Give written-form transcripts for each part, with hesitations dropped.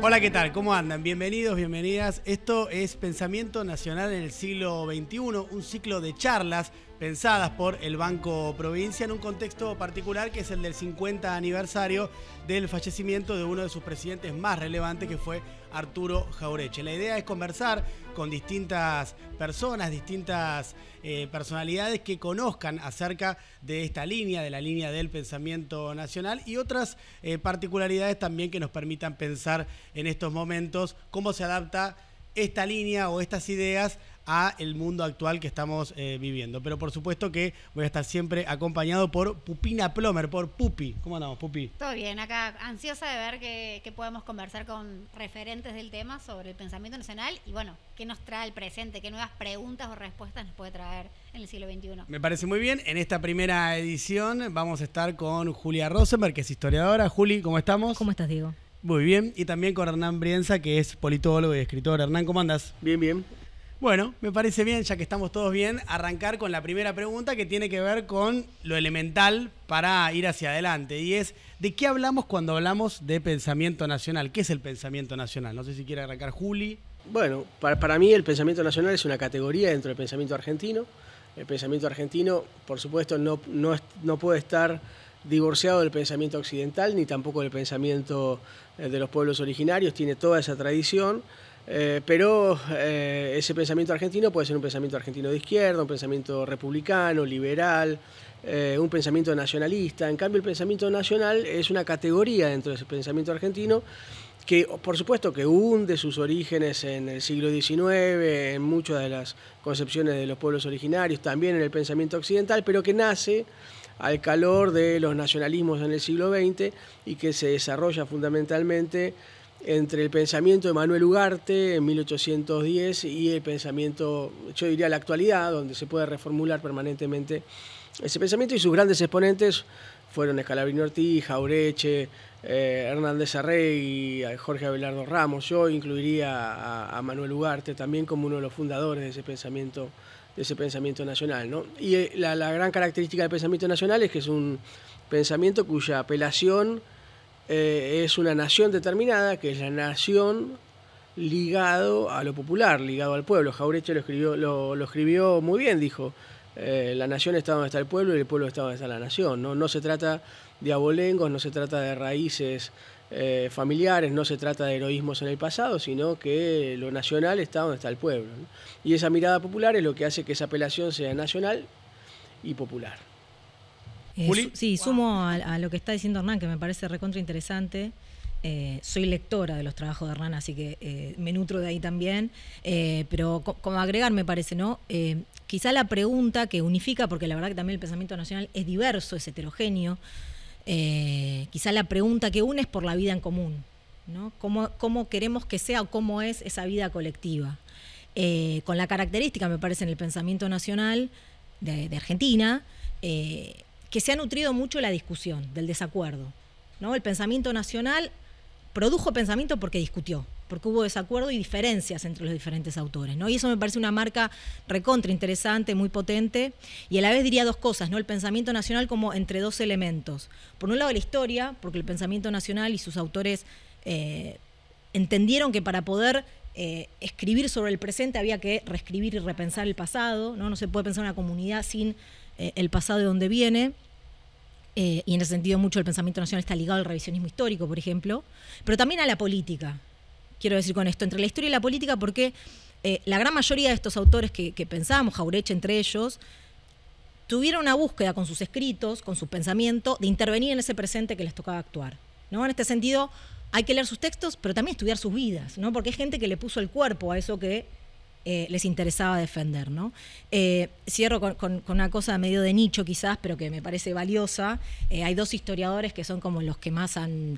Hola, ¿qué tal? ¿Cómo andan? Bienvenidos, bienvenidas. Esto es Pensamiento Nacional en el siglo XXI, un ciclo de charlas pensadas por el Banco Provincia en un contexto particular que es el del 50 aniversario del fallecimiento de uno de sus presidentes más relevantes, que fue Arturo Jauretche. La idea es conversar con distintas personas, distintas personalidades que conozcan acerca de esta línea, de la línea del pensamiento nacional y otras particularidades también que nos permitan pensar en estos momentos cómo se adapta esta línea o estas ideas a el mundo actual que estamos viviendo. Pero por supuesto que voy a estar siempre acompañado por Pupina Plomer, por Pupi. ¿Cómo andamos, Pupi? Todo bien, acá ansiosa de ver qué podemos conversar con referentes del tema sobre el pensamiento nacional y bueno, qué nos trae el presente, qué nuevas preguntas o respuestas nos puede traer en el siglo XXI. Me parece muy bien. En esta primera edición vamos a estar con Julia Rosenberg, que es historiadora. Juli, ¿cómo estamos? ¿Cómo estás, Diego? Muy bien. Y también con Hernán Brienza, que es politólogo y escritor. Hernán, ¿cómo andas? Bien, bien. Bueno, me parece bien, ya que estamos todos bien, arrancar con la primera pregunta que tiene que ver con lo elemental para ir hacia adelante. Y es, ¿de qué hablamos cuando hablamos de pensamiento nacional? ¿Qué es el pensamiento nacional? No sé si quiere arrancar Juli. Bueno, para mí el pensamiento nacional es una categoría dentro del pensamiento argentino. El pensamiento argentino, por supuesto, no puede estar divorciado del pensamiento occidental, ni tampoco del pensamiento de los pueblos originarios. Tiene toda esa tradición. Pero ese pensamiento argentino puede ser un pensamiento argentino de izquierda, un pensamiento republicano, liberal, un pensamiento nacionalista. En cambio, el pensamiento nacional es una categoría dentro de ese pensamiento argentino que, por supuesto, que hunde sus orígenes en el siglo XIX, en muchas de las concepciones de los pueblos originarios, también en el pensamiento occidental, pero que nace al calor de los nacionalismos en el siglo XX y que se desarrolla fundamentalmente entre el pensamiento de Manuel Ugarte en 1810 y el pensamiento, yo diría la actualidad, donde se puede reformular permanentemente ese pensamiento, y sus grandes exponentes fueron Scalabrini Ortiz, Jauretche, Hernández Arregui, Jorge Abelardo Ramos. Yo incluiría a Manuel Ugarte también como uno de los fundadores de ese pensamiento nacional, ¿no? Y la gran característica del pensamiento nacional es que es un pensamiento cuya apelación es una nación determinada, que es la nación ligado a lo popular, ligado al pueblo. Jauretche lo escribió muy bien, dijo, la nación está donde está el pueblo y el pueblo está donde está la nación. No se trata de abolengos, no se trata de raíces familiares, no se trata de heroísmos en el pasado, sino que lo nacional está donde está el pueblo, ¿no? Y esa mirada popular es lo que hace que esa apelación sea nacional y popular. Sí, sumo a lo que está diciendo Hernán, que me parece recontra interesante. Soy lectora de los trabajos de Hernán, así que me nutro de ahí también. Pero como agregar, me parece, ¿no? Quizá la pregunta que unifica, porque la verdad que también el pensamiento nacional es diverso, es heterogéneo. Quizá la pregunta que une es por la vida en común, ¿no? ¿Cómo queremos que sea o cómo es esa vida colectiva? Con la característica, me parece, en el pensamiento nacional de Argentina, que se ha nutrido mucho la discusión, del desacuerdo, ¿no? El pensamiento nacional produjo pensamiento porque discutió, porque hubo desacuerdo y diferencias entre los diferentes autores, ¿no? Y eso me parece una marca recontra interesante, muy potente, y a la vez diría dos cosas, ¿no? El pensamiento nacional como entre dos elementos. Por un lado la historia, porque el pensamiento nacional y sus autores entendieron que para poder escribir sobre el presente había que reescribir y repensar el pasado, ¿no? No se puede pensar una comunidad sin el pasado de donde viene. Y en ese sentido mucho el pensamiento nacional está ligado al revisionismo histórico, por ejemplo, pero también a la política, quiero decir con esto, entre la historia y la política, porque la gran mayoría de estos autores que pensamos, Jauretche entre ellos, tuvieron una búsqueda con sus escritos, con su pensamiento, de intervenir en ese presente que les tocaba actuar, ¿no? En este sentido hay que leer sus textos, pero también estudiar sus vidas, ¿no? Porque hay gente que le puso el cuerpo a eso que les interesaba defender, ¿no? Cierro con una cosa medio de nicho quizás, pero que me parece valiosa. Hay dos historiadores que son como los que más han,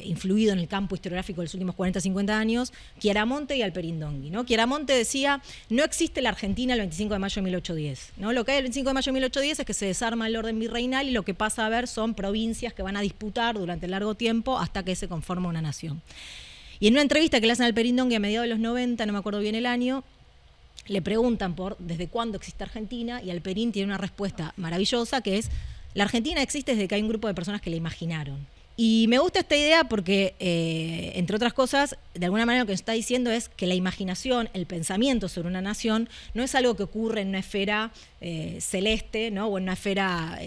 influido en el campo historiográfico de los últimos 40, 50 años, Chiaramonte y Alperindongui, ¿no? Chiaramonte decía, no existe la Argentina el 25 de mayo de 1810, ¿no? Lo que hay el 25 de mayo de 1810 es que se desarma el orden virreinal y lo que pasa a ver son provincias que van a disputar durante largo tiempo hasta que se conforma una nación. Y en una entrevista que le hacen al Alperindongui a mediados de los 90, no me acuerdo bien el año, le preguntan por desde cuándo existe Argentina y Alperín tiene una respuesta maravillosa que es, la Argentina existe desde que hay un grupo de personas que la imaginaron. Y me gusta esta idea porque, entre otras cosas, de alguna manera lo que nos está diciendo es que la imaginación, el pensamiento sobre una nación, no es algo que ocurre en una esfera celeste, ¿no? O en una esfera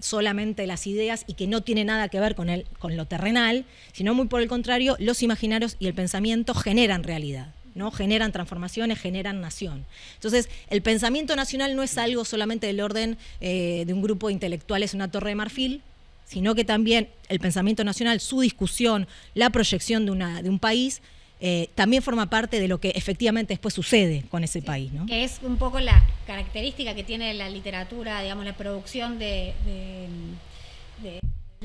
solamente de las ideas y que no tiene nada que ver con lo terrenal, sino muy por el contrario, los imaginarios y el pensamiento generan realidad, ¿no? Generan transformaciones, generan nación. Entonces, el pensamiento nacional no es algo solamente del orden de un grupo de intelectuales en una torre de marfil, sino que también el pensamiento nacional, su discusión, la proyección de un país, también forma parte de lo que efectivamente después sucede con ese país, ¿no? Que es un poco la característica que tiene la literatura, digamos, la producción del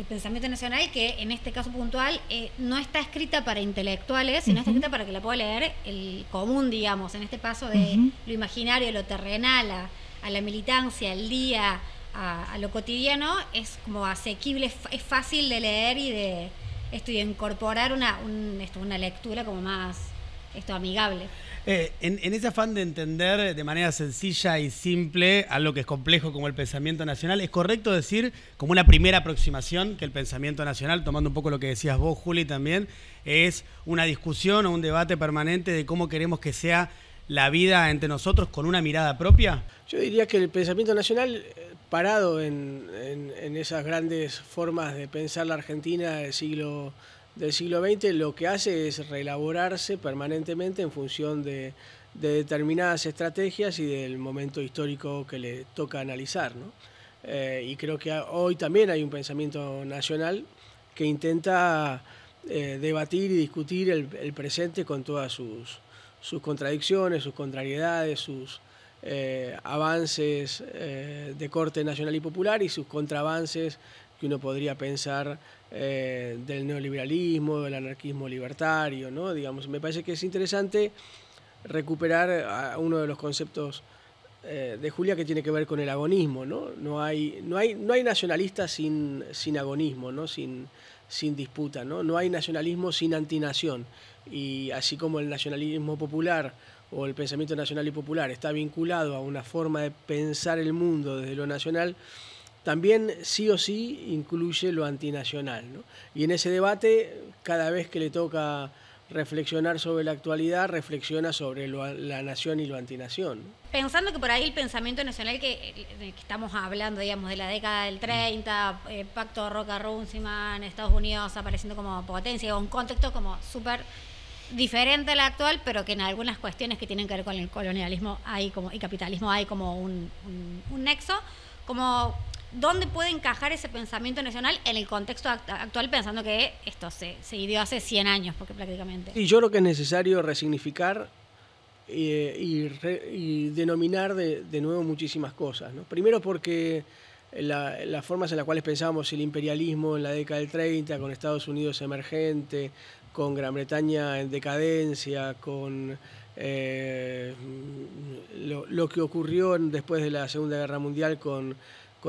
pensamiento nacional, que en este caso puntual no está escrita para intelectuales, sino está escrita para que la pueda leer el común, digamos, en este paso de lo imaginario, lo terrenal, a la militancia, al día, a lo cotidiano, es como asequible, es fácil de leer y de incorporar una lectura como más amigable. En ese afán de entender de manera sencilla y simple algo que es complejo como el pensamiento nacional, ¿es correcto decir, como una primera aproximación, que el pensamiento nacional, tomando un poco lo que decías vos, Juli, también, es una discusión o un debate permanente de cómo queremos que sea la vida entre nosotros con una mirada propia? Yo diría que el pensamiento nacional, parado en esas grandes formas de pensar la Argentina del siglo XX, lo que hace es reelaborarse permanentemente en función de determinadas estrategias y del momento histórico que le toca analizar, ¿no? Y creo que hoy también hay un pensamiento nacional que intenta debatir y discutir el presente con todas sus contradicciones, sus contrariedades, sus avances de corte nacional y popular y sus contraavances que uno podría pensar del neoliberalismo, del anarquismo libertario, ¿no? Digamos, me parece que es interesante recuperar uno de los conceptos de Julia, que tiene que ver con el agonismo, ¿no? No hay nacionalistas sin agonismo, ¿no? Sin disputa, ¿no? No hay nacionalismo sin antinación. Y así como el nacionalismo popular o el pensamiento nacional y popular está vinculado a una forma de pensar el mundo desde lo nacional, también sí o sí incluye lo antinacional, ¿no? Y en ese debate, cada vez que le toca reflexionar sobre la actualidad, reflexiona sobre la nación y lo antinación, ¿no? Pensando que por ahí el pensamiento nacional que estamos hablando, digamos, de la década del 30, Pacto Roca-Runciman, Estados Unidos apareciendo como potencia, un contexto como súper diferente al actual, pero que en algunas cuestiones que tienen que ver con el colonialismo y capitalismo hay como un nexo, como ¿dónde puede encajar ese pensamiento nacional en el contexto actual, pensando que esto se dio hace 100 años, porque prácticamente? Y yo creo que es necesario resignificar y denominar de nuevo muchísimas cosas, ¿no? Primero porque las formas en las cuales pensábamos el imperialismo en la década del 30, con Estados Unidos emergente, con Gran Bretaña en decadencia, con lo que ocurrió después de la Segunda Guerra Mundial con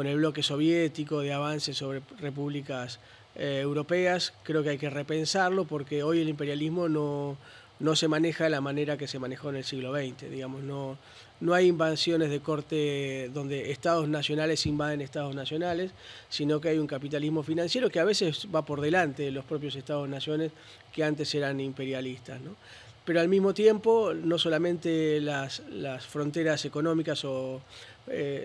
el bloque soviético, de avances sobre repúblicas europeas, creo que hay que repensarlo, porque hoy el imperialismo no se maneja de la manera que se manejó en el siglo XX, digamos, no hay invasiones de corte donde estados nacionales invaden estados nacionales, sino que hay un capitalismo financiero que a veces va por delante de los propios estados-naciones que antes eran imperialistas, ¿no? Pero al mismo tiempo, no solamente las fronteras económicas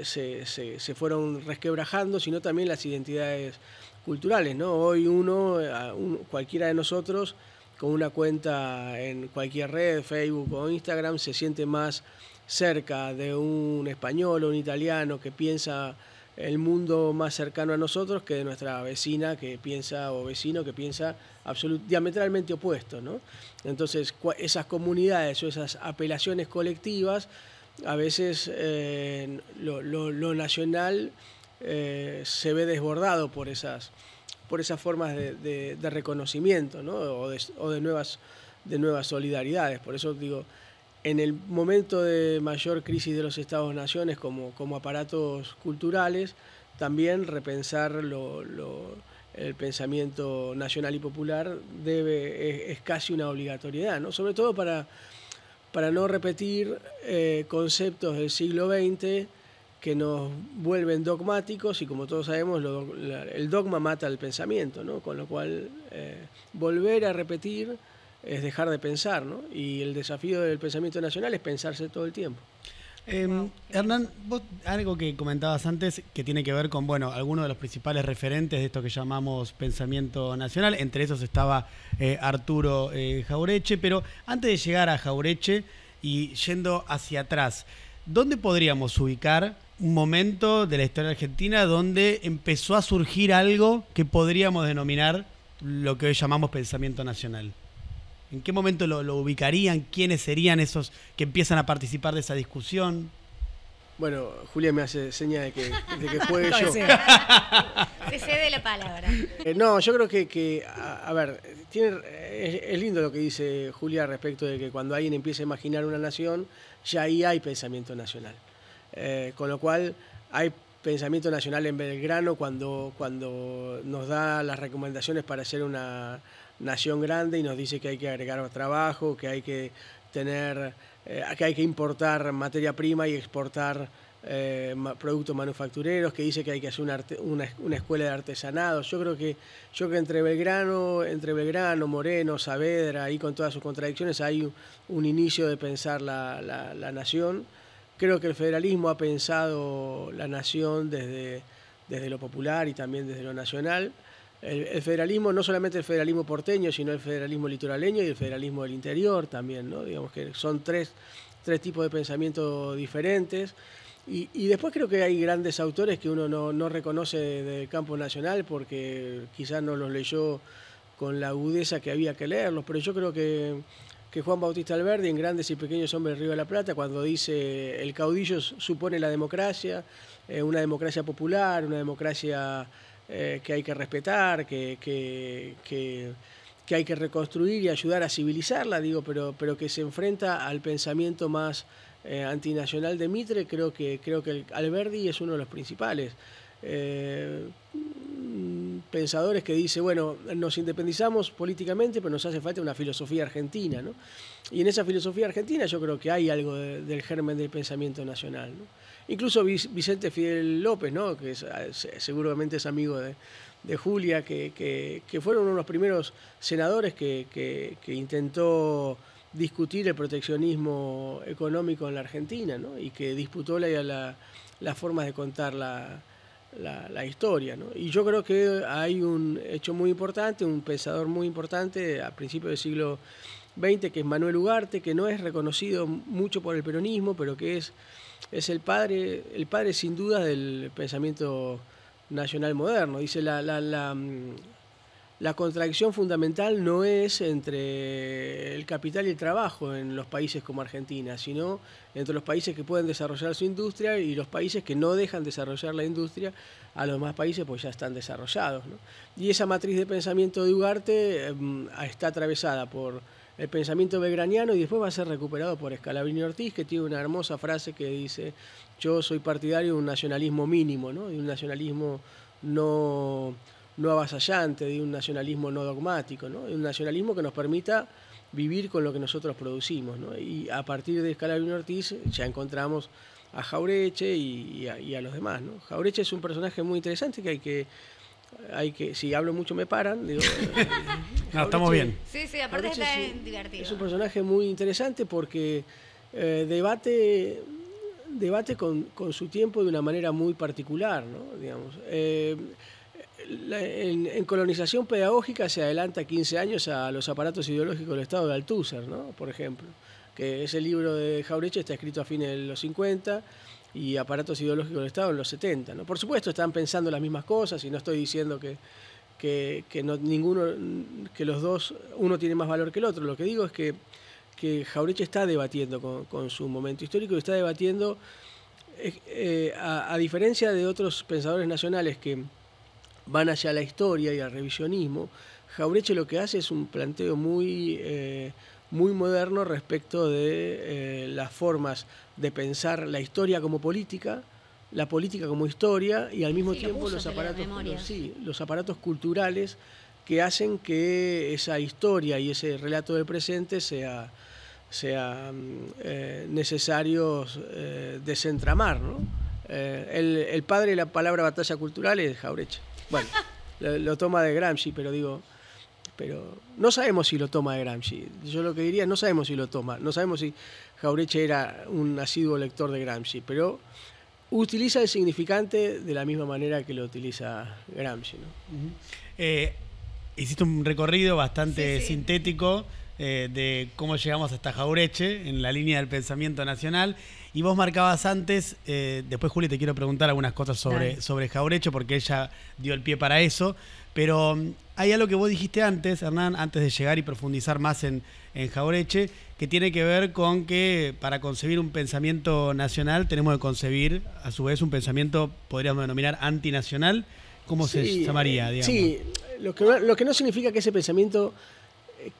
se fueron resquebrajando, sino también las identidades culturales, ¿no? Hoy cualquiera de nosotros, con una cuenta en cualquier red, Facebook o Instagram, se siente más cerca de un español o un italiano que piensa el mundo más cercano a nosotros que de nuestra vecina que piensa, o vecino que piensa diametralmente opuesto, ¿no? Entonces, esas comunidades o esas apelaciones colectivas, a veces lo nacional se ve desbordado por esas formas de reconocimiento, ¿no? o de nuevas solidaridades. Por eso digo, en el momento de mayor crisis de los estados-naciones como aparatos culturales, también repensar el pensamiento nacional y popular es casi una obligatoriedad, ¿no? Sobre todo para no repetir conceptos del siglo XX vuelven dogmáticos y, como todos sabemos, el dogma mata el pensamiento, ¿no? Con lo cual volver a repetir es dejar de pensar, ¿no? Y el desafío del pensamiento nacional es pensarse todo el tiempo. Hernán, vos algo que comentabas antes que tiene que ver con, bueno, algunos de los principales referentes de esto que llamamos pensamiento nacional, entre esos estaba Arturo Jauretche, pero antes de llegar a Jauretche y yendo hacia atrás, ¿dónde podríamos ubicar un momento de la historia argentina donde empezó a surgir algo que podríamos denominar lo que hoy llamamos pensamiento nacional? ¿En qué momento lo ubicarían? ¿Quiénes serían esos que empiezan a participar de esa discusión? Bueno, Julia me hace seña de que juegue yo. Se cede la palabra. No, yo creo que a ver, es lindo lo que dice Julia respecto de que cuando alguien empieza a imaginar una nación, ya ahí hay pensamiento nacional. Con lo cual hay pensamiento nacional en Belgrano cuando nos da las recomendaciones para hacer una nación grande y nos dice que hay que agregar trabajo, que hay que importar materia prima y exportar productos manufactureros, que dice que hay que hacer una escuela de artesanados. Yo creo que entre Belgrano, Moreno, Saavedra, ahí con todas sus contradicciones, hay un inicio de pensar la nación. Creo que el federalismo ha pensado la nación desde lo popular y también desde lo nacional. El federalismo, no solamente el federalismo porteño, sino el federalismo litoraleño y el federalismo del interior también, ¿no? Digamos que son tres tipos de pensamiento diferentes. Y después creo que hay grandes autores que uno no reconoce del campo nacional porque quizás no los leyó con la agudeza que había que leerlos, pero yo creo que Juan Bautista Alberdi, en Grandes y Pequeños Hombres del Río de la Plata, cuando dice el caudillo supone la democracia, una democracia popular, una democracia que hay que respetar, que hay que reconstruir y ayudar a civilizarla, pero que se enfrenta al pensamiento más antinacional de Mitre. Creo que Alberdi es uno de los principales pensadores que dice, bueno, nos independizamos políticamente, pero nos hace falta una filosofía argentina, ¿no? Y en esa filosofía argentina yo creo que hay algo del germen del pensamiento nacional, ¿no? Incluso Vicente Fidel López, ¿no? Que seguramente es amigo de Julia, que fueron uno de los primeros senadores que intentó discutir el proteccionismo económico en la Argentina, ¿no? Y que disputó las formas de contar la historia, ¿no? Y yo creo que hay un hecho muy importante, un pensador muy importante a principios del siglo XX, que es Manuel Ugarte, que no es reconocido mucho por el peronismo, pero que es el padre sin duda del pensamiento nacional moderno. Dice la contradicción fundamental no es entre el capital y el trabajo en los países como Argentina, sino entre los países que pueden desarrollar su industria y los países que no dejan desarrollar la industria a los demás países, pues ya están desarrollados, ¿no? Y esa matriz de pensamiento de Ugarte está atravesada por el pensamiento belgraniano y después va a ser recuperado por Scalabrini Ortiz, que tiene una hermosa frase que dice: yo soy partidario de un nacionalismo mínimo, ¿no? De un nacionalismo no avasallante, de un nacionalismo no dogmático, ¿no? De un nacionalismo que nos permita vivir con lo que nosotros producimos, ¿no? Y a partir de Scalabrini Ortiz ya encontramos a Jauretche y a los demás, ¿no? Jauretche es un personaje muy interesante que hay que si hablo mucho me paran, digo, no, estamos bien. Sí, aparte está divertido. Es un personaje muy interesante porque debate con su tiempo de una manera muy particular, ¿no? Digamos, en colonización pedagógica se adelanta 15 años a los aparatos ideológicos del Estado de Althusser, ¿no? Por ejemplo, que ese libro de Jauretche está escrito a fines de los 50 y aparatos ideológicos del Estado en los 70, ¿no? Por supuesto están pensando las mismas cosas y no estoy diciendo que los dos, uno tiene más valor que el otro. Lo que digo es que Jauretche está debatiendo con su momento histórico y está debatiendo, a diferencia de otros pensadores nacionales que van hacia la historia y al revisionismo, Jauretche lo que hace es un planteo muy moderno respecto de las formas de pensar la historia como política, la política como historia y al mismo tiempo los aparatos culturales que hacen que esa historia y ese relato del presente sea necesario desentramar, ¿no? El padre de la palabra batalla cultural es Jauretche. Bueno, lo toma de Gramsci, pero no sabemos si lo toma de Gramsci. Yo lo que diría, no sabemos si lo toma. No sabemos si Jauretche era un asiduo lector de Gramsci, pero utiliza el significante de la misma manera que lo utiliza Gramsci, ¿no? Hiciste un recorrido bastante sintético de cómo llegamos hasta Jauretche en la línea del pensamiento nacional. Y vos marcabas antes, después Juli te quiero preguntar algunas cosas sobre Jauretche, porque ella dio el pie para eso, pero hay algo que vos dijiste antes, Hernán, antes de llegar y profundizar más en Jauretche, que tiene que ver con que para concebir un pensamiento nacional tenemos que concebir, a su vez, un pensamiento, podríamos denominar, antinacional. ¿Cómo se llamaría, digamos? Sí, lo que no significa que ese pensamiento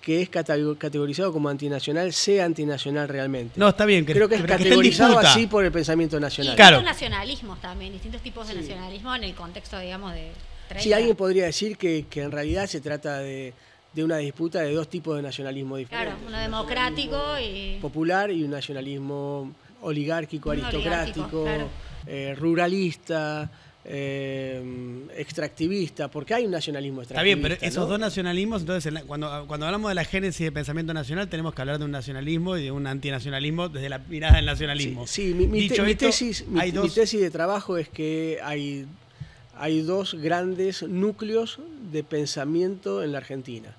que es categorizado como antinacional sea antinacional realmente. No, está bien. Creo que es categorizado así por el pensamiento nacional. Y distintos nacionalismos también, distintos tipos de nacionalismo en el contexto, digamos, de 30. Sí, alguien podría decir que en realidad se trata de una disputa de dos tipos de nacionalismo diferentes. Claro, uno democrático y popular y un nacionalismo oligárquico, aristocrático, claro. Ruralista, extractivista, porque hay un nacionalismo extractivista. Está bien, pero esos dos nacionalismos, entonces cuando hablamos de la génesis de pensamiento nacional tenemos que hablar de un nacionalismo y de un antinacionalismo desde la mirada del nacionalismo. Sí, mi tesis de trabajo es que hay dos grandes núcleos de pensamiento en la Argentina.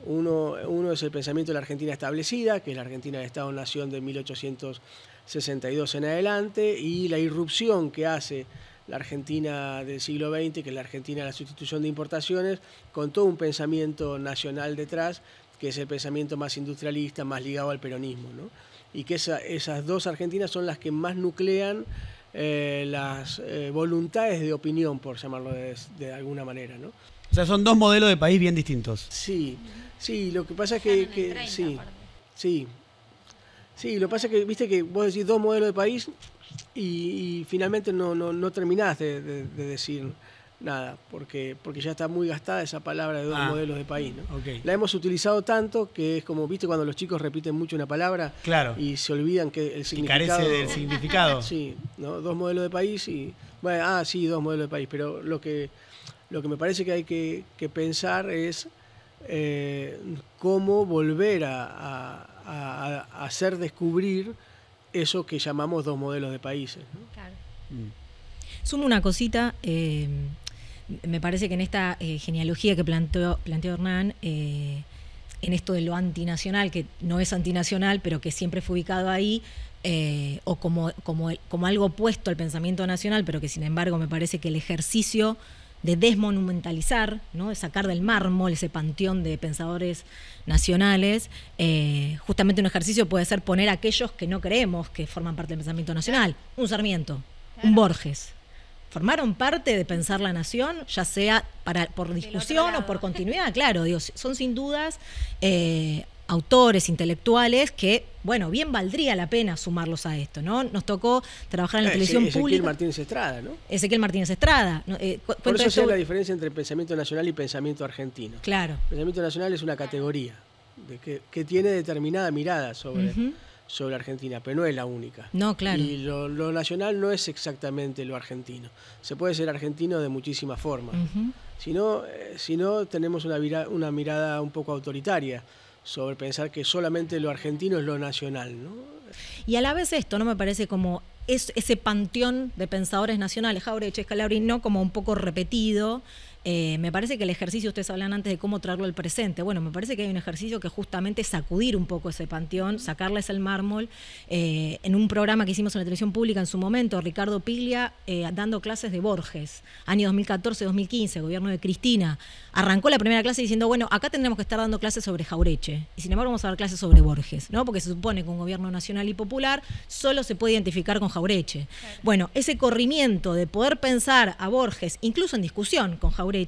Uno es el pensamiento de la Argentina establecida, que es la Argentina de Estado-Nación de 1862 en adelante, y la irrupción que hace la Argentina del siglo XX, que es la Argentina de la sustitución de importaciones, con todo un pensamiento nacional detrás, que es el pensamiento más industrialista, más ligado al peronismo, ¿no? Y que esas dos Argentinas son las que más nuclean las voluntades de opinión, por llamarlo de alguna manera, ¿no? O sea, son dos modelos de país bien distintos. Sí, lo que pasa es que lo que pasa es que, viste que vos decís dos modelos de país y finalmente no terminás de decir nada, porque ya está muy gastada esa palabra de dos modelos de país, ¿no? Okay. La hemos utilizado tanto que es como, viste, cuando los chicos repiten mucho una palabra, claro, y se olvidan que el significado... Y carece del significado. Sí, ¿no? Dos modelos de país y... Bueno, sí, dos modelos de país, pero lo que me parece que hay que pensar es cómo volver a hacer descubrir eso que llamamos dos modelos de países, ¿no? Claro. Sumo una cosita, me parece que en esta genealogía que planteó Hernán, en esto de lo antinacional, que no es antinacional, pero que siempre fue ubicado ahí, o como algo opuesto al pensamiento nacional, pero que sin embargo me parece que el ejercicio de desmonumentalizar, ¿no? De sacar del mármol ese panteón de pensadores nacionales, justamente un ejercicio puede ser poner a aquellos que no creemos que forman parte del pensamiento nacional. Un Sarmiento, un Borges. Formaron parte de pensar la nación, ya sea por discusión o por continuidad, claro, digo, son sin dudas autores intelectuales que, bueno, bien valdría la pena sumarlos a esto, ¿no? Nos tocó trabajar en la televisión pública. Ezequiel Martínez Estrada, ¿no? Ezequiel Martínez Estrada. Por eso se da la diferencia entre pensamiento nacional y pensamiento argentino. Claro. Pensamiento nacional es una categoría que tiene determinada mirada sobre Argentina, pero no es la única. No, claro. Y lo nacional no es exactamente lo argentino. Se puede ser argentino de muchísimas formas. Si no, tenemos una mirada un poco autoritaria sobre pensar que solamente lo argentino es lo nacional, ¿no? Y a la vez esto, ¿no? Me parece como ese panteón de pensadores nacionales, Jauretche, Scalabrini, ¿no? Como un poco repetido. Me parece que el ejercicio, ustedes hablan antes de cómo traerlo al presente. Bueno, me parece que hay un ejercicio que justamente sacudir un poco ese panteón, sacarles el mármol. En un programa que hicimos en la televisión pública en su momento, Ricardo Piglia dando clases de Borges, año 2014-2015, gobierno de Cristina. Arrancó la primera clase diciendo, bueno, acá tendremos que estar dando clases sobre Jauretche. Y sin embargo vamos a dar clases sobre Borges, ¿no? Porque se supone que un gobierno nacional y popular solo se puede identificar con Jauretche. Claro. Bueno, ese corrimiento de poder pensar a Borges, incluso en discusión con Jauretche,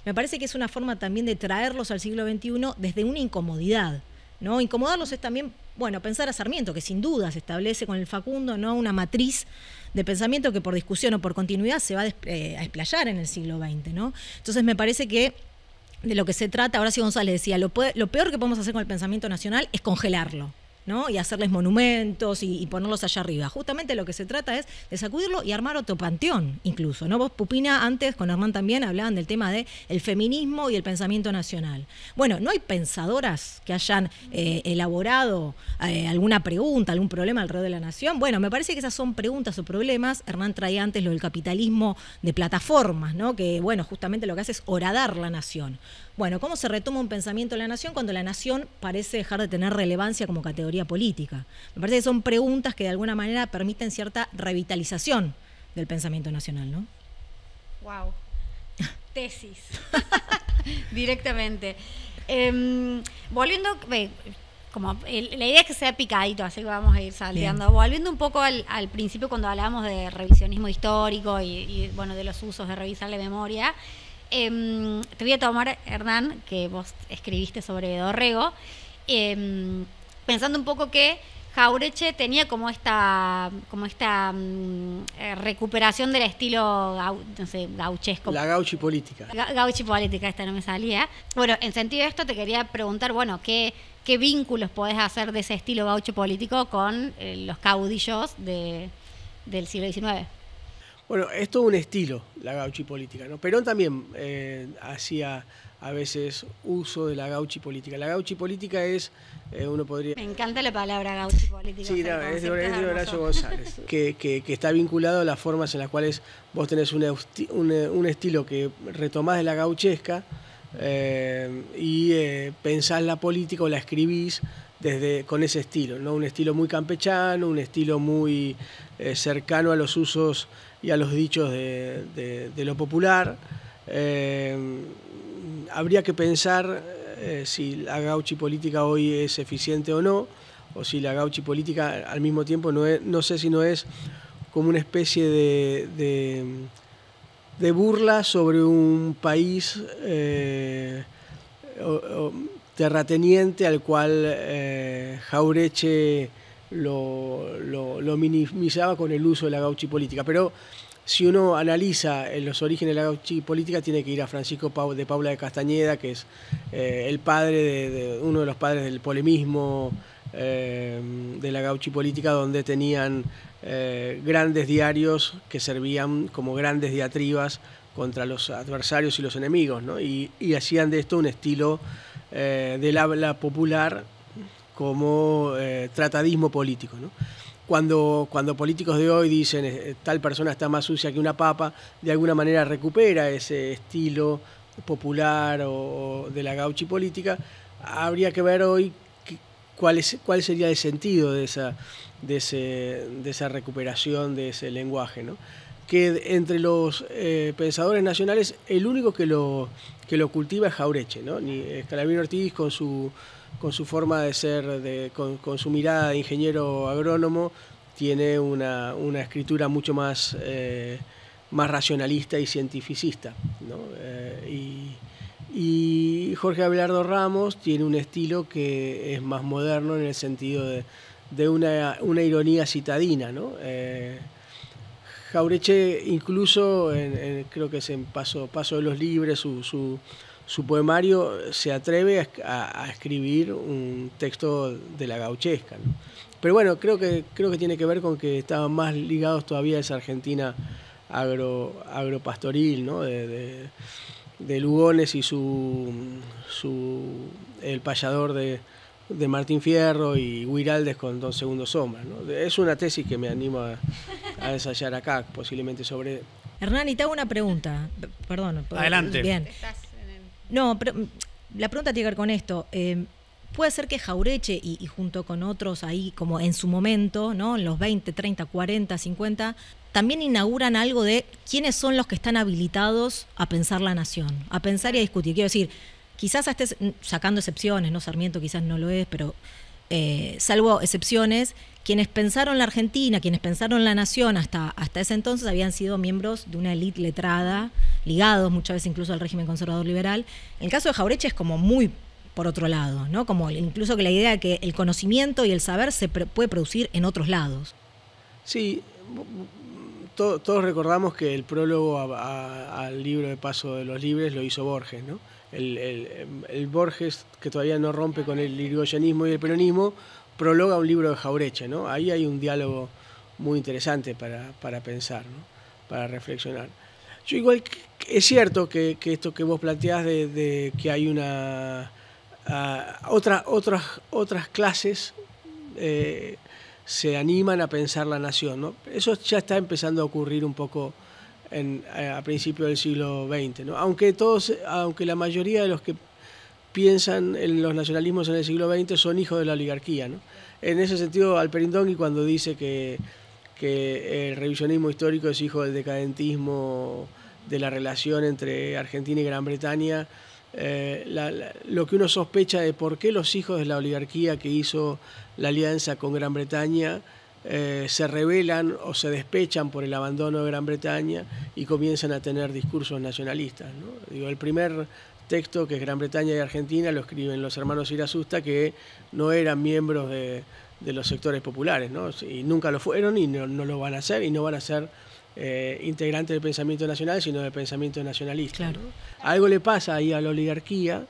me parece que es una forma también de traerlos al siglo XXI desde una incomodidad, ¿no? Incomodarlos es también, bueno, pensar a Sarmiento, que sin duda se establece con el Facundo, ¿no? Una matriz de pensamiento que por discusión o por continuidad se va a explayar en el siglo XX, ¿no? Entonces me parece que de lo que se trata, ahora sí González decía, lo peor que podemos hacer con el pensamiento nacional es congelarlo. ¿no? Y hacerles monumentos y ponerlos allá arriba. Justamente lo que se trata es de sacudirlo y armar otro panteón, incluso, ¿no? Vos, Pupina, antes con Hernán también hablaban del tema del feminismo y el pensamiento nacional. Bueno, ¿no hay pensadoras que hayan elaborado alguna pregunta, algún problema alrededor de la nación? Bueno, me parece que esas son preguntas o problemas. Hernán traía antes lo del capitalismo de plataformas, ¿no? Que, bueno, justamente lo que hace es horadar la nación. Bueno, ¿cómo se retoma un pensamiento de la nación cuando la nación parece dejar de tener relevancia como categoría política? Me parece que son preguntas que de alguna manera permiten cierta revitalización del pensamiento nacional, ¿no? Wow. Tesis. Directamente. Volviendo, como la idea es que sea picadito, así que vamos a ir salteando. Bien. Volviendo un poco al principio cuando hablábamos de revisionismo histórico y bueno, de los usos de revisar la memoria. Te voy a tomar, Hernán, que vos escribiste sobre Dorrego, pensando un poco que Jauretche tenía como esta recuperación del estilo, no sé, gauchesco. La gauchi política. Gauchi política, esta no me salía. Bueno, en sentido de esto te quería preguntar, bueno, ¿qué vínculos podés hacer de ese estilo gaucho político con los caudillos del siglo XIX? Bueno, es todo un estilo, la gauchi política, ¿no? Perón también hacía a veces uso de la gauchi política. La gauchi política es, uno podría... Me encanta la palabra gauchi política. Sí, no, es de Horacio González, que está vinculado a las formas en las cuales vos tenés un estilo que retomás de la gauchesca y pensás la política o la escribís con ese estilo, ¿no? Un estilo muy campechano, un estilo muy cercano a los usos y a los dichos de lo popular. Habría que pensar si la gauchi política hoy es eficiente o no, o si la gauchi política al mismo tiempo no sé si no es como una especie de burla sobre un país terrateniente al cual Jauretche lo minimizaba con el uso de la gauchi política. Pero si uno analiza los orígenes de la gauchi política, tiene que ir a Francisco de Paula de Castañeda, que es el padre uno de los padres del polemismo de la gauchi política, donde tenían grandes diarios que servían como grandes diatribas contra los adversarios y los enemigos, ¿no? Y hacían de esto un estilo del habla popular como tratadismo político, ¿no? Cuando políticos de hoy dicen tal persona está más sucia que una papa, de alguna manera recupera ese estilo popular o de la gauchi política. Habría que ver hoy cuál sería el sentido de esa recuperación de ese lenguaje, ¿no? Que entre los pensadores nacionales el único que lo cultiva es Jauretche, ¿no? Escalabrini Ortiz con su forma de ser, con su mirada de ingeniero agrónomo, tiene una escritura mucho más racionalista y cientificista, ¿no? Y Jorge Abelardo Ramos tiene un estilo que es más moderno en el sentido de una ironía citadina, ¿no? Jauretche incluso, creo que es en Paso de los Libres, su poemario, se atreve a escribir un texto de la gauchesca, ¿no? Pero bueno, creo que tiene que ver con que estaban más ligados todavía a esa Argentina agropastoril, ¿no? De Lugones y el payador de Martín Fierro y Huiraldes con Don Segundo Sombra, ¿no? Es una tesis que me animo a ensayar acá, posiblemente sobre... Hernán, y te hago una pregunta. Perdón. Adelante. Bien. No, pero la pregunta tiene que ver con esto. Puede ser que Jauretche y junto con otros ahí, como en su momento, ¿no? En los 20, 30, 40, 50, también inauguran algo de quiénes son los que están habilitados a pensar la nación, a pensar y a discutir. Quiero decir, quizás estés sacando excepciones, ¿no? Sarmiento quizás no lo es, pero salvo excepciones, quienes pensaron la Argentina, quienes pensaron la nación hasta ese entonces habían sido miembros de una élite letrada, ligados muchas veces incluso al régimen conservador liberal. En el caso de Jauretche es como muy por otro lado, ¿no? Como incluso que la idea de que el conocimiento y el saber se puede producir en otros lados. Sí, todos recordamos que el prólogo al libro de Paso de los Libres lo hizo Borges, ¿no? El Borges que todavía no rompe con el irigoyenismo y el peronismo, prologa un libro de Jauretche, ¿no? Ahí hay un diálogo muy interesante para pensar, ¿no? Para reflexionar. Yo igual, es cierto que esto que vos planteás de que hay otras clases se animan a pensar la nación, ¿no? Eso ya está empezando a ocurrir un poco a principios del siglo XX, ¿no? Aunque la mayoría de los que piensan en los nacionalismos en el siglo XX son hijos de la oligarquía, ¿no? En ese sentido, Alperindongui, cuando dice que el revisionismo histórico es hijo del decadentismo de la relación entre Argentina y Gran Bretaña, lo que uno sospecha de por qué los hijos de la oligarquía que hizo la alianza con Gran Bretaña se rebelan o se despechan por el abandono de Gran Bretaña y comienzan a tener discursos nacionalistas, ¿no? Digo, el primer texto, que es Gran Bretaña y Argentina, lo escriben los hermanos Irasusta, que no eran miembros de los sectores populares, ¿no? Y nunca lo fueron y no lo van a hacer, y no van a ser integrantes del pensamiento nacional, sino del pensamiento nacionalista. Claro. ¿No? Algo le pasa ahí a la oligarquía,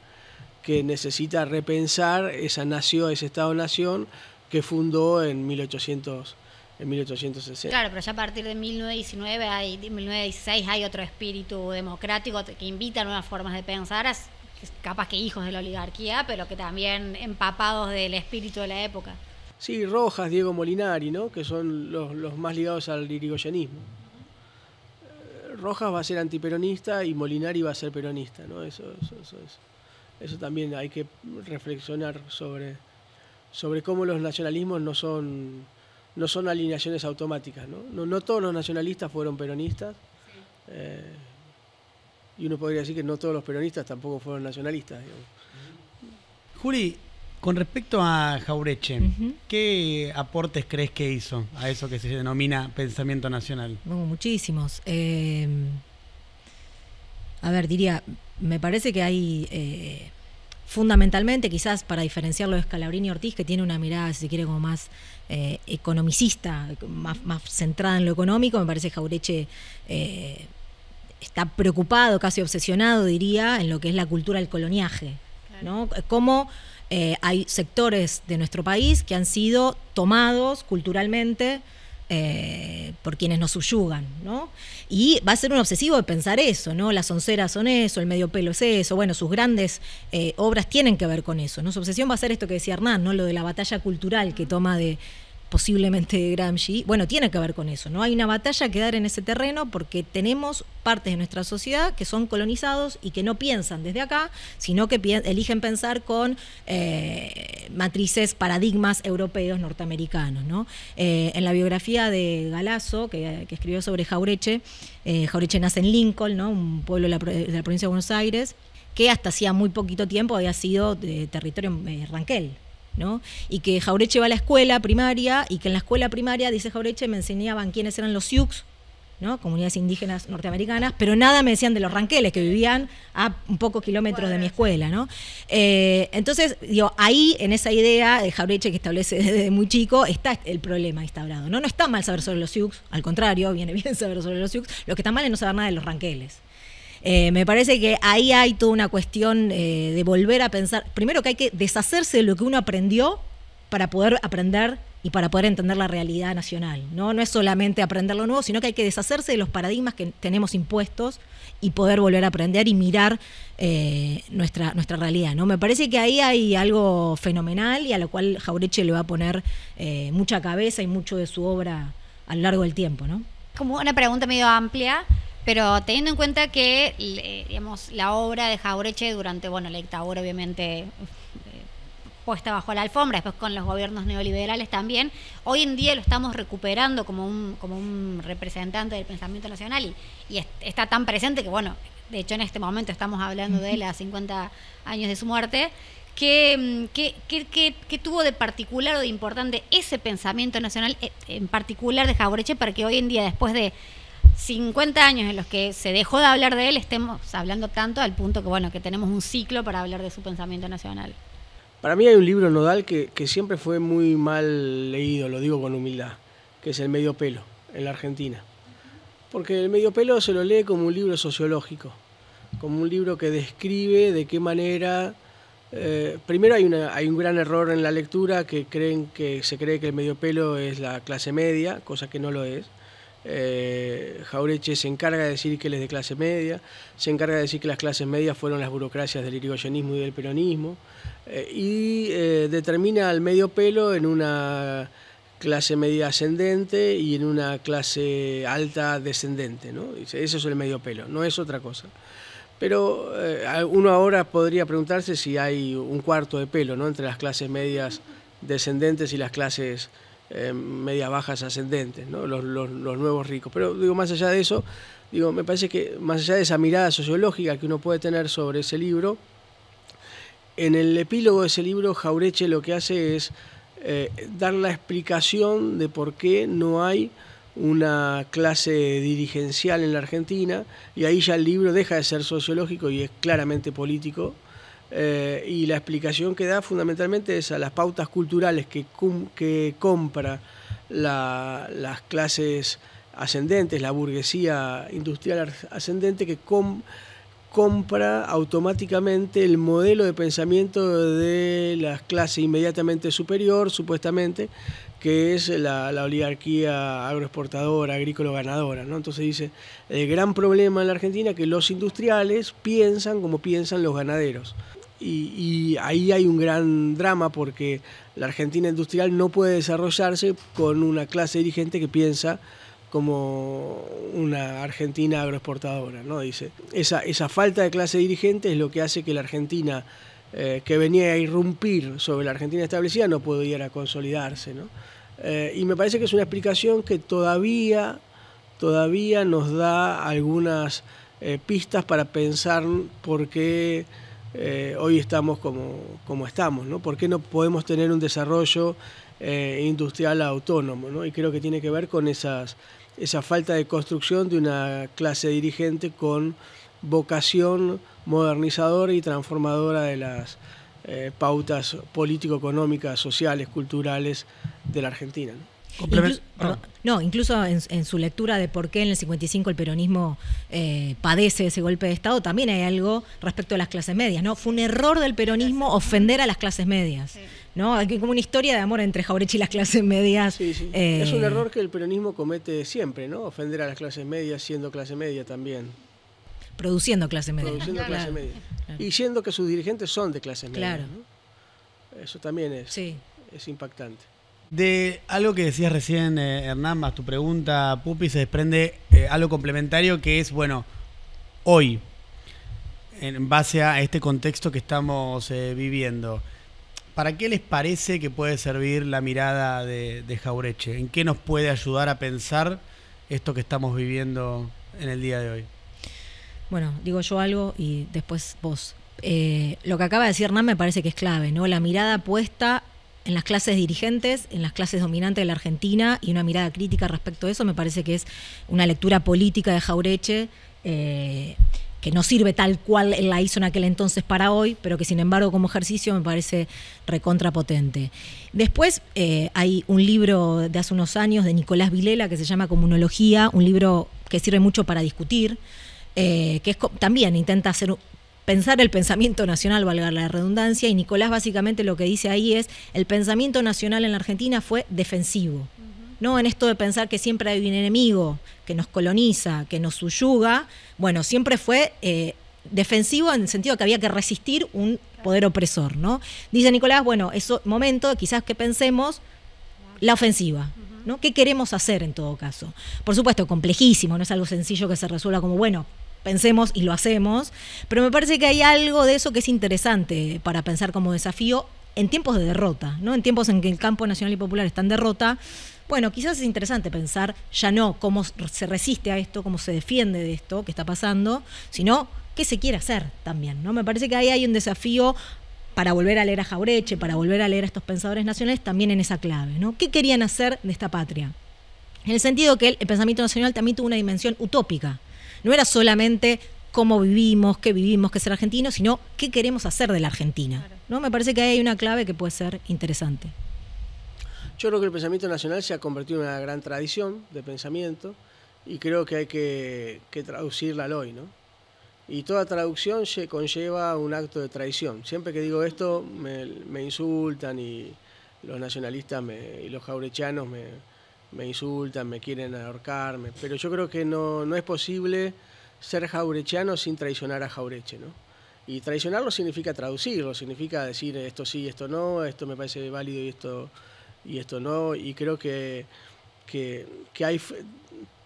que necesita repensar esa nación, ese Estado-nación que fundó en 1860. Claro, pero ya a partir de 1919, 1916 hay otro espíritu democrático que invita a nuevas formas de pensar, capaz que hijos de la oligarquía, pero que también empapados del espíritu de la época. Sí, Rojas, Diego Molinari, ¿no? Que son los más ligados al irigoyenismo. Rojas va a ser antiperonista y Molinari va a ser peronista, ¿no? Eso también hay que reflexionar sobre cómo los nacionalismos no son alineaciones automáticas, ¿no? No todos los nacionalistas fueron peronistas, y uno podría decir que no todos los peronistas tampoco fueron nacionalistas, digamos. Juli, con respecto a Jauretche, ¿qué aportes crees que hizo a eso que se denomina pensamiento nacional? Muchísimos. A ver, me parece que hay... fundamentalmente, quizás para diferenciarlo de Scalabrini y Ortiz, que tiene una mirada, si se quiere, como más economicista, más centrada en lo económico, me parece que Jauretche está preocupado, casi obsesionado, diría, en lo que es la cultura del coloniaje, ¿no? Cómo hay sectores de nuestro país que han sido tomados culturalmente por quienes nos subyugan, ¿no? Y va a ser un obsesivo de pensar eso, ¿no? Las onceras son eso, el medio pelo es eso, bueno, sus grandes obras tienen que ver con eso, ¿no? Su obsesión va a ser esto que decía Hernán, ¿no? Lo de la batalla cultural que toma posiblemente de Gramsci, bueno, tiene que ver con eso, ¿no? Hay una batalla que dar en ese terreno porque tenemos partes de nuestra sociedad que son colonizados y que no piensan desde acá, sino que eligen pensar con matrices, paradigmas europeos, norteamericanos, ¿no? En la biografía de Galasso, que escribió sobre Jauretche, Jauretche nace en Lincoln, ¿no? Un pueblo de la provincia de Buenos Aires, que hasta hacía muy poquito tiempo había sido de territorio Ranquel, ¿no? Y que Jauretche va a la escuela primaria y que en la escuela primaria, dice Jauretche, me enseñaban quiénes eran los Sioux, ¿no? Comunidades indígenas norteamericanas, pero nada me decían de los ranqueles que vivían a un pocos kilómetros de mi escuela, ¿no? Entonces, ahí en esa idea de Jauretche que establece desde muy chico está el problema instaurado, ¿no? No está mal saber sobre los Sioux, al contrario, viene bien saber sobre los Sioux, lo que está mal es no saber nada de los ranqueles. Me parece que ahí hay toda una cuestión de volver a pensar, primero que hay que deshacerse de lo que uno aprendió para poder aprender y para poder entender la realidad nacional, ¿no? No es solamente aprender lo nuevo, sino que hay que deshacerse de los paradigmas que tenemos impuestos y poder volver a aprender y mirar nuestra realidad, ¿no? Me parece que ahí hay algo fenomenal y a lo cual Jauretche le va a poner mucha cabeza y mucho de su obra a lo largo del tiempo, ¿no? Como una pregunta medio amplia, pero teniendo en cuenta que digamos, la obra de Jauretche durante la dictadura obviamente puesta bajo la alfombra, después con los gobiernos neoliberales también, hoy en día lo estamos recuperando como un representante del pensamiento nacional y está tan presente que, de hecho en este momento estamos hablando de él a 50 años de su muerte. ¿Qué tuvo de particular o de importante ese pensamiento nacional, en particular de Jauretche, para que hoy en día, después de 50 años en los que se dejó de hablar de él, estemos hablando tanto al punto que tenemos un ciclo para hablar de su pensamiento nacional? Para mí hay un libro nodal que siempre fue muy mal leído, lo digo con humildad, que es El medio pelo, en la Argentina. Porque el medio pelo se lo lee como un libro sociológico, como un libro que describe de qué manera Primero hay un gran error en la lectura, que se cree que el medio pelo es la clase media, cosa que no lo es. Jauretche se encarga de decir que él es de clase media, se encarga de decir que las clases medias fueron las burocracias del irigoyenismo y del peronismo, y determina al medio pelo en una clase media ascendente y en una clase alta descendente, ¿no? Dice, eso es el medio pelo, no es otra cosa. Pero uno ahora podría preguntarse si hay un cuarto de pelo, ¿no?, entre las clases medias descendentes y las clases medias bajas ascendentes, ¿no?, los nuevos ricos. Pero digo, más allá de eso, digo, me parece que más allá de esa mirada sociológica que uno puede tener sobre ese libro, en el epílogo de ese libro Jauretche lo que hace es dar la explicación de por qué no hay una clase dirigencial en la Argentina, y ahí ya el libro deja de ser sociológico y es claramente político, y la explicación que da fundamentalmente es a las pautas culturales que compra las clases ascendentes, la burguesía industrial ascendente, que compra automáticamente el modelo de pensamiento de la clase inmediatamente superior, supuestamente, que es la oligarquía agroexportadora, agrícola-ganadora, ¿no? Entonces dice, el gran problema en la Argentina es que los industriales piensan como piensan los ganaderos. Y ahí hay un gran drama, porque la Argentina industrial no puede desarrollarse con una clase dirigente que piensa como una Argentina agroexportadora, ¿no? Dice, esa falta de clase dirigente es lo que hace que la Argentina, que venía a irrumpir sobre la Argentina establecida, no pudiera consolidarse, ¿no? Y me parece que es una explicación que todavía nos da algunas pistas para pensar por qué hoy estamos como estamos, ¿no? ¿Por qué no podemos tener un desarrollo industrial autónomo, ¿no? Y creo que tiene que ver con esa falta de construcción de una clase dirigente con vocación modernizadora y transformadora de las pautas político-económicas, sociales, culturales de la Argentina, ¿no? Incluso en su lectura de por qué en el 55 el peronismo padece ese golpe de Estado, también hay algo respecto a las clases medias, ¿no? Fue un error del peronismo ofender a las clases medias, sí, ¿no? Hay como una historia de amor entre Jauretche y las clases medias. Sí, sí. Es un error que el peronismo comete siempre, ¿no? Ofender a las clases medias siendo clase media también. Produciendo clase media. Produciendo clase media. Claro. Y siendo que sus dirigentes son de clase media, claro, ¿no? Eso también es impactante. De algo que decías recién, Hernán, más tu pregunta, Pupi, se desprende algo complementario, que es, bueno, hoy, en base a este contexto que estamos viviendo, ¿para qué les parece que puede servir la mirada de Jauretche? ¿En qué nos puede ayudar a pensar esto que estamos viviendo en el día de hoy? Bueno, digo yo algo y después vos. Lo que acaba de decir Hernán me parece que es clave, ¿no? La mirada puesta en las clases dirigentes, en las clases dominantes de la Argentina, y una mirada crítica respecto a eso, me parece que es una lectura política de Jauretche que no sirve tal cual él la hizo en aquel entonces para hoy, pero que sin embargo como ejercicio me parece recontrapotente. Después hay un libro de hace unos años de Nicolás Vilela que se llama Comunología, un libro que sirve mucho para discutir, que también intenta pensar el pensamiento nacional, valga la redundancia, y Nicolás básicamente lo que dice ahí es: el pensamiento nacional en la Argentina fue defensivo, ¿no? En esto de pensar que siempre hay un enemigo que nos coloniza, que nos subyuga, bueno, siempre fue defensivo en el sentido de que había que resistir un poder opresor, ¿no? Dice Nicolás, bueno, es momento quizás que pensemos la ofensiva, ¿no? ¿Qué queremos hacer en todo caso? Por supuesto, complejísimo, no es algo sencillo que se resuelva como, bueno, pensemos y lo hacemos, pero me parece que hay algo de eso que es interesante para pensar como desafío en tiempos de derrota, ¿no? En tiempos en que el campo nacional y popular está en derrota. Bueno, quizás es interesante pensar ya no cómo se resiste a esto, cómo se defiende de esto que está pasando, sino qué se quiere hacer también, ¿no? Me parece que ahí hay un desafío para volver a leer a Jauretche, para volver a leer a estos pensadores nacionales también en esa clave, ¿no? ¿Qué querían hacer de esta patria? En el sentido que el pensamiento nacional también tuvo una dimensión utópica. No era solamente cómo vivimos, qué ser argentinos, sino qué queremos hacer de la Argentina, ¿no? Me parece que ahí hay una clave que puede ser interesante. Yo creo que el pensamiento nacional se ha convertido en una gran tradición de pensamiento y creo que hay que traducirla al hoy, ¿no? Y toda traducción conlleva un acto de traición. Siempre que digo esto me insultan, y los nacionalistas y los jaurechianos me insultan, me quieren ahorcarme, pero yo creo que no es posible ser jaurechiano sin traicionar a Jaureche, ¿no? Y traicionarlo significa traducirlo, significa decir esto sí, esto no, esto me parece válido y esto no, y creo que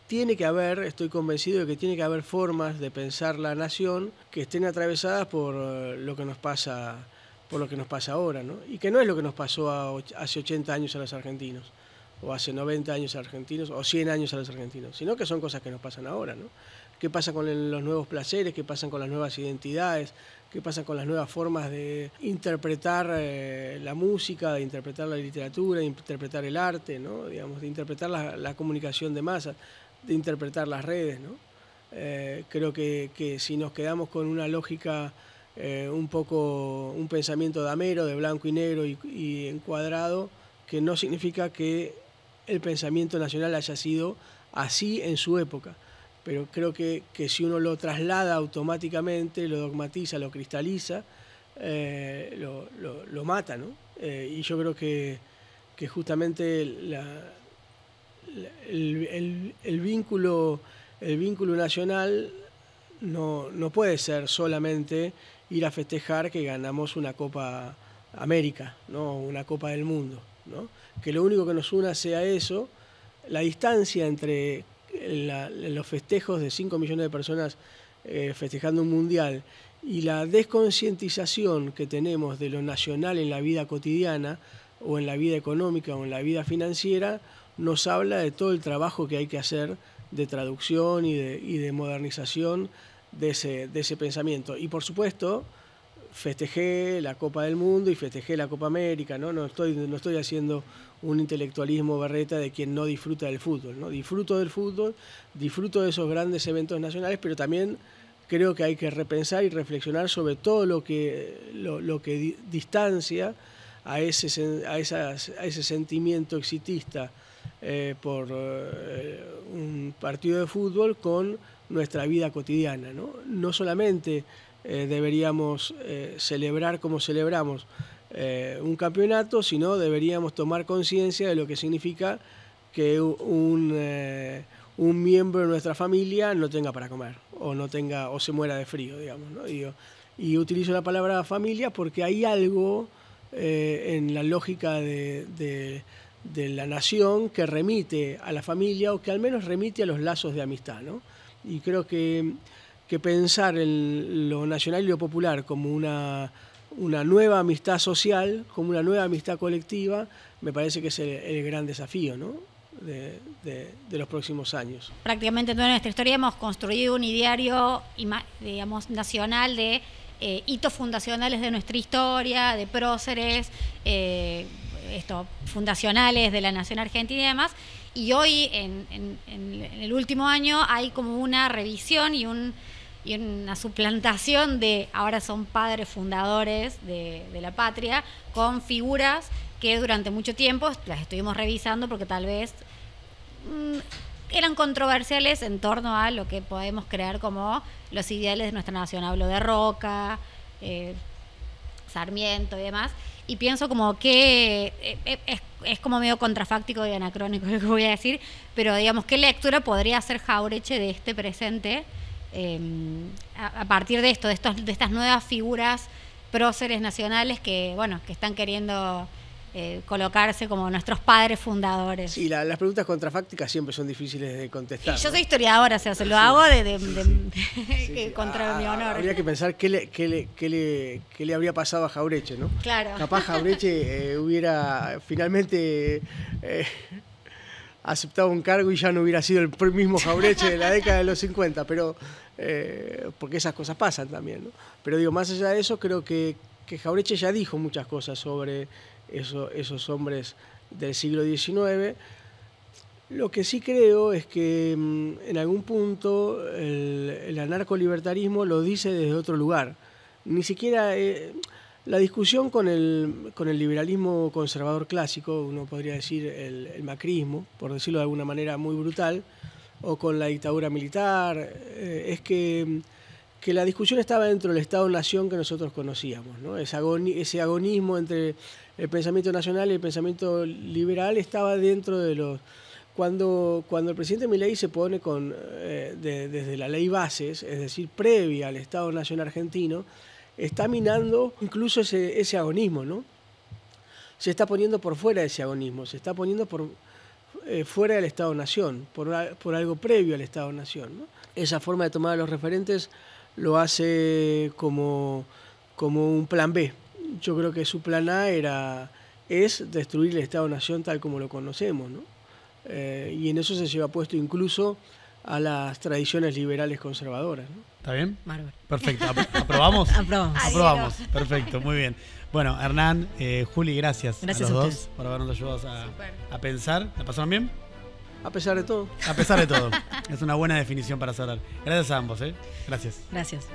tiene que haber, estoy convencido de que tiene que haber formas de pensar la nación que estén atravesadas por lo que nos pasa ahora, ¿no? Y que no es lo que nos pasó hace 80 años a los argentinos, o hace 90 años a los argentinos, o 100 años a los argentinos, sino que son cosas que nos pasan ahora, ¿no? ¿Qué pasa con los nuevos placeres? ¿Qué pasa con las nuevas identidades? ¿Qué pasa con las nuevas formas de interpretar la música, de interpretar la literatura, de interpretar el arte, ¿no? Digamos, de interpretar la comunicación de masas, de interpretar las redes, ¿no? Creo que si nos quedamos con una lógica, un pensamiento damero, de blanco y negro y encuadrado, que no significa que el pensamiento nacional haya sido así en su época, pero creo que si uno lo traslada automáticamente, lo dogmatiza, lo cristaliza, lo mata, ¿no? Y yo creo que justamente el vínculo nacional no puede ser solamente ir a festejar que ganamos una Copa América, ¿no? Una Copa del Mundo, ¿no? Que lo único que nos una sea eso. La distancia entre los festejos de 5 millones de personas festejando un mundial y la desconcientización que tenemos de lo nacional en la vida cotidiana, o en la vida económica, o en la vida financiera, nos habla de todo el trabajo que hay que hacer de traducción y de modernización de ese pensamiento. Y por supuesto, festejé la Copa del Mundo y festejé la Copa América, ¿no? No estoy haciendo un intelectualismo berreta de quien no disfruta del fútbol, ¿no? Disfruto del fútbol, disfruto de esos grandes eventos nacionales, pero también creo que hay que repensar y reflexionar sobre todo lo que distancia a ese sentimiento exitista por un partido de fútbol con nuestra vida cotidiana, ¿no? No solamente deberíamos celebrar como celebramos un campeonato, sino deberíamos tomar conciencia de lo que significa que un miembro de nuestra familia no tenga para comer, o se muera de frío, digamos, ¿no? Y utilizo la palabra familia porque hay algo en la lógica de la nación que remite a la familia, o que al menos remite a los lazos de amistad, ¿no? Y creo que pensar en lo nacional y lo popular como una nueva amistad social, como una nueva amistad colectiva, me parece que es el gran desafío, ¿no? de los próximos años. Prácticamente en toda nuestra historia hemos construido un ideario, digamos, nacional de hitos fundacionales de nuestra historia, de próceres fundacionales de la nación argentina y demás, y hoy en el último año hay como una revisión y una suplantación de ahora son padres fundadores de la patria, con figuras que durante mucho tiempo las estuvimos revisando porque tal vez eran controversiales en torno a lo que podemos crear como los ideales de nuestra nación. Hablo de Roca, Sarmiento y demás, y pienso como que es como medio contrafáctico y anacrónico lo que voy a decir, pero digamos, ¿qué lectura podría hacer Jaureche de este presente a partir de esto, de estas nuevas figuras próceres nacionales que están queriendo colocarse como nuestros padres fundadores? Sí, las preguntas contrafácticas siempre son difíciles de contestar. Sí, yo soy historiadora, o sea, se lo hago contra mi honor. Habría que pensar qué le habría pasado a Jaureche, ¿no? Claro. Capaz Jaureche hubiera finalmente aceptado un cargo y ya no hubiera sido el mismo Jaureche de la década de los 50, pero porque esas cosas pasan también, ¿no? Pero digo, más allá de eso, creo que Jaureche ya dijo muchas cosas sobre esos hombres del siglo XIX. Lo que sí creo es que en algún punto el anarcolibertarismo lo dice desde otro lugar. Ni siquiera la discusión con el liberalismo conservador clásico, uno podría decir el macrismo, por decirlo de alguna manera muy brutal, o con la dictadura militar, es que que la discusión estaba dentro del Estado-Nación que nosotros conocíamos, ¿no? Ese agonismo entre el pensamiento nacional y el pensamiento liberal estaba dentro de los... Cuando el presidente Milei se pone desde la ley bases, es decir, previa al Estado-Nación argentino, está minando incluso ese agonismo, ¿no? Se está poniendo por fuera de ese agonismo, se está poniendo fuera del Estado-Nación, por algo previo al Estado-Nación, ¿no? Esa forma de tomar a los referentes lo hace como un plan B. Yo creo que su plan A es destruir el Estado-Nación tal como lo conocemos, ¿no? Y en eso se lleva puesto incluso a las tradiciones liberales conservadoras, ¿no? ¿Está bien? Bárbaro. Perfecto. ¿Aprobamos? Aprobamos. Aprobamos. Perfecto, muy bien. Bueno, Hernán, Juli, gracias a los dos por habernos ayudado a pensar. ¿La pasaron bien? A pesar de todo. A pesar de todo. Es una buena definición para cerrar. Gracias a ambos, ¿eh? Gracias. Gracias.